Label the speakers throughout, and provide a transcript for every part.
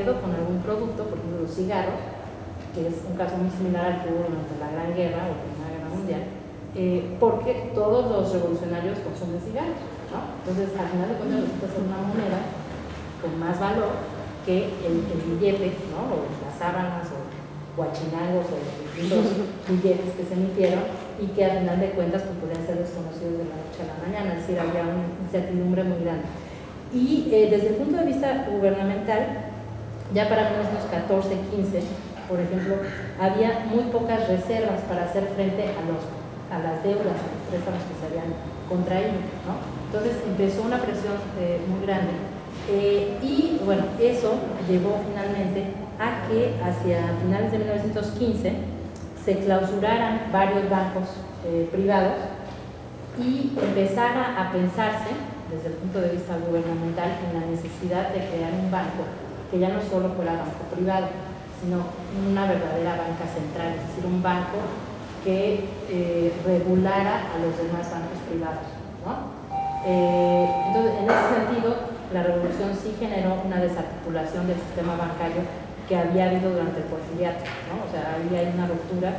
Speaker 1: quedó con algún producto, por ejemplo los cigarros, que es un caso muy similar al que hubo durante la Gran Guerra o la Primera Guerra Mundial, porque todos los revolucionarios consumen cigarros, ¿no? Entonces, al final de cuentas, resulta ser una moneda con más valor que el billete, ¿no? O las sábanas o guachinangos o los distintos billetes que se emitieron y que al final de cuentas pues, podían ser desconocidos de la noche a la mañana, es decir, había una incertidumbre muy grande. Y desde el punto de vista gubernamental, ya para 1914-15, por ejemplo, había muy pocas reservas para hacer frente a las deudas, a los préstamos que se habían contraído, ¿no? Entonces empezó una presión muy grande. Y bueno, eso llevó finalmente a que hacia finales de 1915 se clausuraran varios bancos privados y empezara a pensarse desde el punto de vista gubernamental en la necesidad de crear un banco que ya no solo fuera banco privado, sino una verdadera banca central, es decir, un banco que regulara a los demás bancos privados, ¿no? Entonces, en ese sentido, la revolución sí generó una desarticulación del sistema bancario que había habido durante el porfiriato, ¿no? O sea, ahí hay una ruptura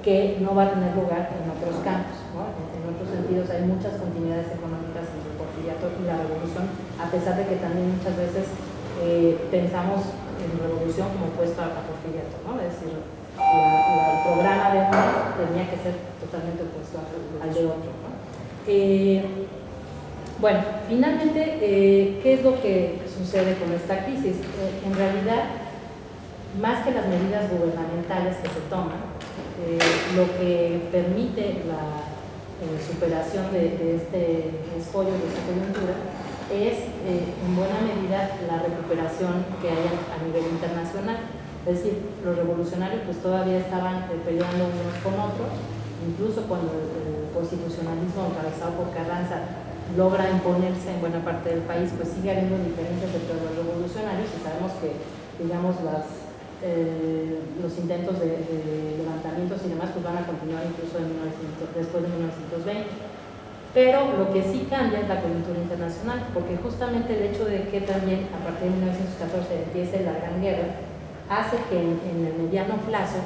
Speaker 1: que no va a tener lugar en otros campos, ¿no? En otros sentidos hay muchas continuidades económicas entre el porfiriato y la revolución, a pesar de que también muchas veces pensamos en revolución como opuesto a porfiriato, ¿no? Es decir, el programa de uno tenía que ser totalmente opuesto al de otro, ¿no? Bueno, finalmente, ¿qué es lo que sucede con esta crisis? En realidad, más que las medidas gubernamentales que se toman, lo que permite la superación de este escollo, de esta coyuntura, es en buena medida la recuperación que hay a nivel internacional. Es decir, los revolucionarios pues todavía estaban peleando unos con otros, incluso cuando el constitucionalismo encabezado por Carranza logra imponerse en buena parte del país, pues sigue habiendo diferencias entre los revolucionarios y sabemos que, digamos, los intentos de levantamientos y demás pues van a continuar incluso después de 1920. Pero lo que sí cambia es la coyuntura internacional, porque justamente el hecho de que también a partir de 1914 empiece la Gran Guerra hace que en el mediano plazo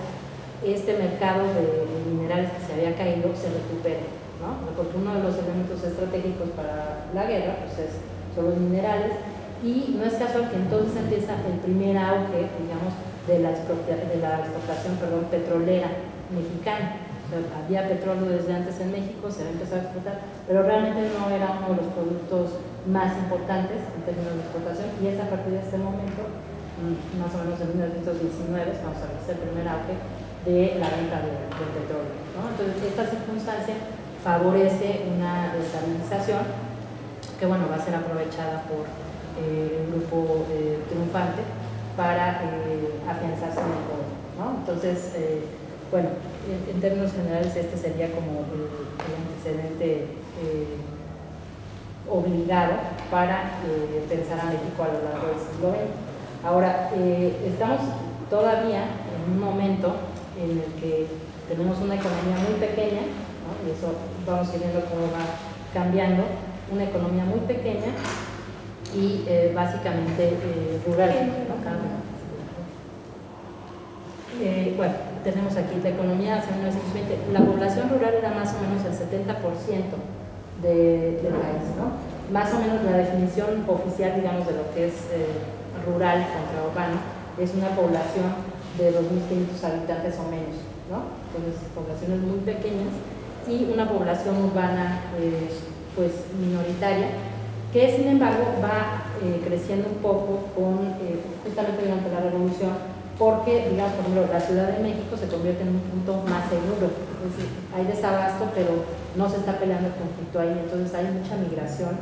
Speaker 1: este mercado de minerales que se había caído se recupere, ¿no? Porque uno de los elementos estratégicos para la guerra pues son los minerales, y no es casual que entonces empieza el primer auge, digamos, de la exportación petrolera mexicana. O sea, había petróleo desde antes en México, se había empezado a exportar, pero realmente no era uno de los productos más importantes en términos de exportación, y es a partir de este momento, más o menos en 1919, vamos a ver, es el primer auge de la venta del petróleo, ¿no? Entonces, esta circunstancia favorece una estabilización que, bueno, va a ser aprovechada por el grupo triunfante para afianzarse en el poder, ¿no? Entonces, bueno, en términos generales este sería como el antecedente obligado para pensar a México a lo largo del siglo XX. Ahora, estamos todavía en un momento en el que tenemos una economía muy pequeña, ¿no? Y eso vamos a ir viendo cómo va cambiando, una economía muy pequeña y básicamente rural, ¿no? Bueno, tenemos aquí la economía hacia 1920, la población rural era más o menos el 70% del país, ¿no? Más o menos la definición oficial, digamos, de lo que es rural contra urbano, es una población de 2.500 habitantes o menos, ¿no? Entonces, poblaciones muy pequeñas y una población urbana pues minoritaria, que sin embargo va creciendo un poco justamente durante la revolución, porque, digamos, por ejemplo, la Ciudad de México se convierte en un punto más seguro, es decir, hay desabasto, pero no se está peleando el conflicto ahí, entonces hay mucha migración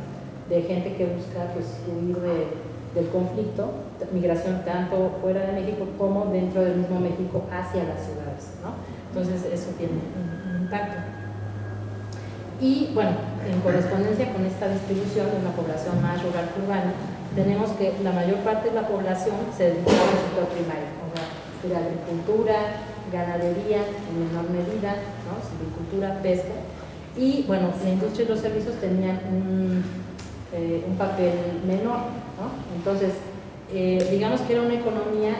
Speaker 1: de gente que busca pues huir del conflicto, migración tanto fuera de México como dentro del mismo México hacia las ciudades, ¿no? Entonces eso tiene un impacto. Y bueno, en correspondencia con esta distribución de una población más rural que urbana, tenemos que la mayor parte de la población se dedica al sector primario, o sea, la agricultura, ganadería en menor medida, ¿no? Silvicultura, pesca, y bueno, la industria y los servicios tenían un papel menor, ¿no? Entonces, digamos que era una economía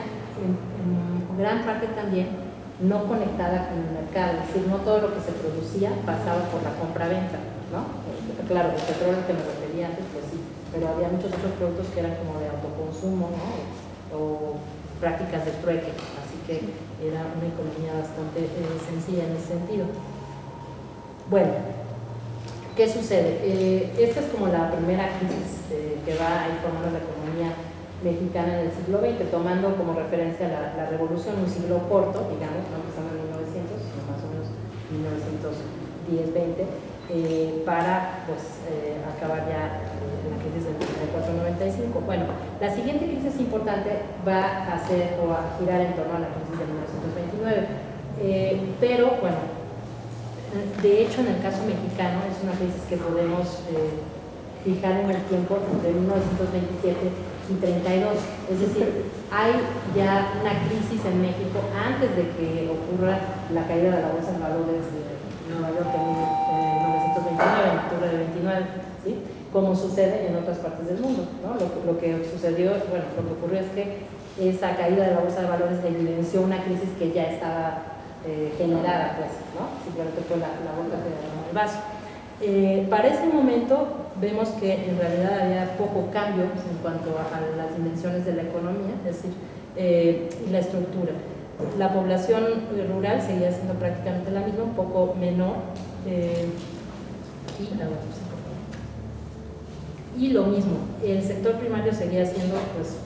Speaker 1: en gran parte también no conectada con el mercado, es decir, no todo lo que se producía pasaba por la compra-venta, ¿no? Claro, el petróleo que me refería antes, pues sí, pero había muchos otros productos que eran como de autoconsumo, ¿no? O prácticas de trueque, así que era una economía bastante sencilla en ese sentido. Bueno, ¿qué sucede? Esta es como la primera crisis que va a informar la economía mexicana en el siglo XX, tomando como referencia la revolución, un siglo corto, digamos, no empezando en 1900, sino más o menos 1910-20, para pues, acabar ya en la crisis del 94-95. Bueno, la siguiente crisis importante va a ser o a girar en torno a la crisis de 1929, pero bueno, de hecho en el caso mexicano es una crisis que podemos fijar en el tiempo entre 1927 y 32, es decir, hay ya una crisis en México antes de que ocurra la caída de la bolsa de valores de Nueva York en 1929, en octubre de 29, ¿sí? Como sucede en otras partes del mundo, ¿no? Lo que sucedió, bueno, lo que ocurrió es que esa caída de la bolsa de valores evidenció una crisis que ya estaba generada, pues, ¿no? Simplemente fue la gota que derramó el vaso. Para ese momento vemos que en realidad había poco cambio en cuanto a las dimensiones de la economía, es decir, y la estructura. La población rural seguía siendo prácticamente la misma, un poco menor, y lo mismo, el sector primario seguía siendo pues,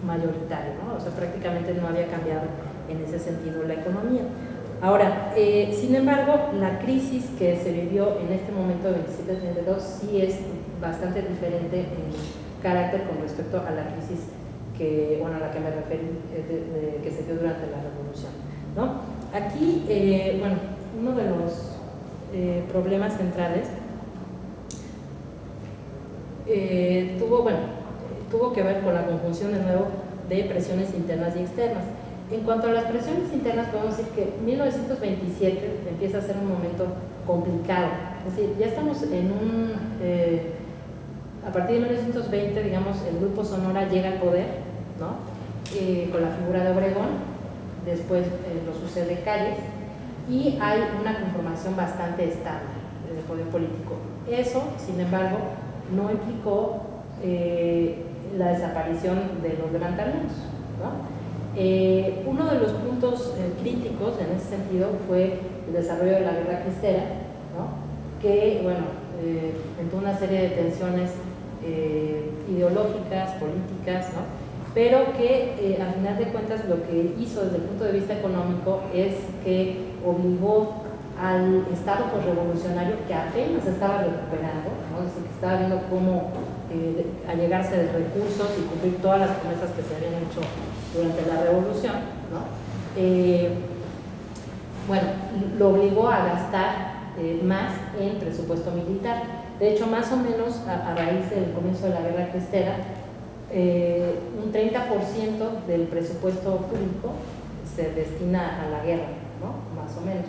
Speaker 1: mayoritario, ¿no? O sea, prácticamente no había cambiado en ese sentido la economía. Ahora, sin embargo, la crisis que se vivió en este momento de 27-32 sí es bastante diferente en carácter con respecto a la crisis que, bueno, a la que me referí, que se dio durante la Revolución, ¿no? Aquí, bueno, uno de los problemas centrales tuvo que ver con la conjunción de nuevo de presiones internas y externas. En cuanto a las presiones internas, podemos decir que 1927 empieza a ser un momento complicado, es decir, ya estamos en un, a partir de 1920, digamos, el Grupo Sonora llega al poder, ¿no? Con la figura de Obregón, después lo sucede Calles, y hay una conformación bastante estable del poder político. Eso, sin embargo, no implicó la desaparición de los levantamientos, ¿no? Uno de los puntos críticos en ese sentido fue el desarrollo de la guerra cristera, ¿no? Que, bueno, tuvo una serie de tensiones ideológicas, políticas, ¿no? Pero que al final de cuentas lo que hizo desde el punto de vista económico es que obligó al Estado posrevolucionario, que apenas estaba recuperando, ¿no? Es decir, que estaba viendo cómo allegarse de recursos y cumplir todas las promesas que se habían hecho durante la Revolución, ¿no? Bueno, lo obligó a gastar más en presupuesto militar. De hecho, más o menos a raíz del comienzo de la guerra cristera, un 30% del presupuesto público se destina a la guerra, ¿no? Más o menos.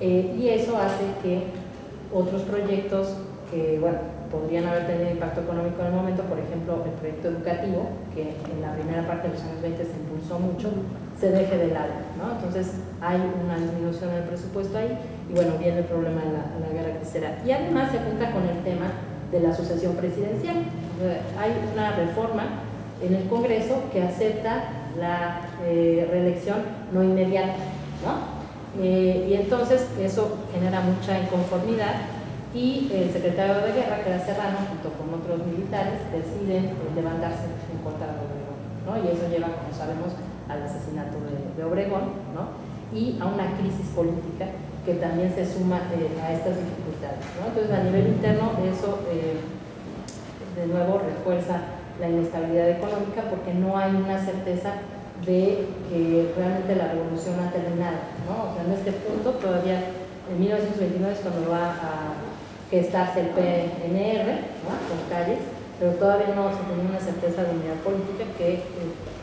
Speaker 1: Y eso hace que otros proyectos que, bueno, podrían haber tenido impacto económico en el momento, por ejemplo, el proyecto educativo, que en la primera parte de los años 20 se impulsó mucho, se deje de lado, ¿no? Entonces hay una disminución del presupuesto ahí y bueno, viene el problema de la guerra cristera. Y además se junta con el tema de la sucesión presidencial. Hay una reforma en el Congreso que acepta la reelección no inmediata, ¿no? Y entonces eso genera mucha inconformidad y el secretario de Guerra, que era Serrano, junto con otros militares, deciden levantarse en contra de Obregón, ¿no? Y eso lleva, como sabemos, al asesinato de Obregón, ¿no? Y a una crisis política que también se suma a estas dificultades, ¿no? Entonces, a nivel interno, eso de nuevo refuerza la inestabilidad económica porque no hay una certeza de que realmente la revolución ha terminado, ¿no? O sea, en este punto todavía en 1929 es cuando va a gestarse el PNR, ¿no? Con Calles, pero todavía no se tenía una certeza de unidad política que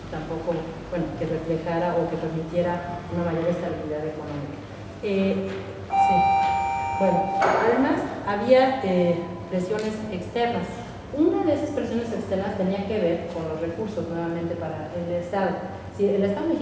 Speaker 1: tampoco, bueno, que reflejara o que permitiera una mayor estabilidad económica. Sí. Bueno, además había presiones externas, una de esas presiones externas tenía que ver con los recursos nuevamente para el Estado. Si el Estado mexicano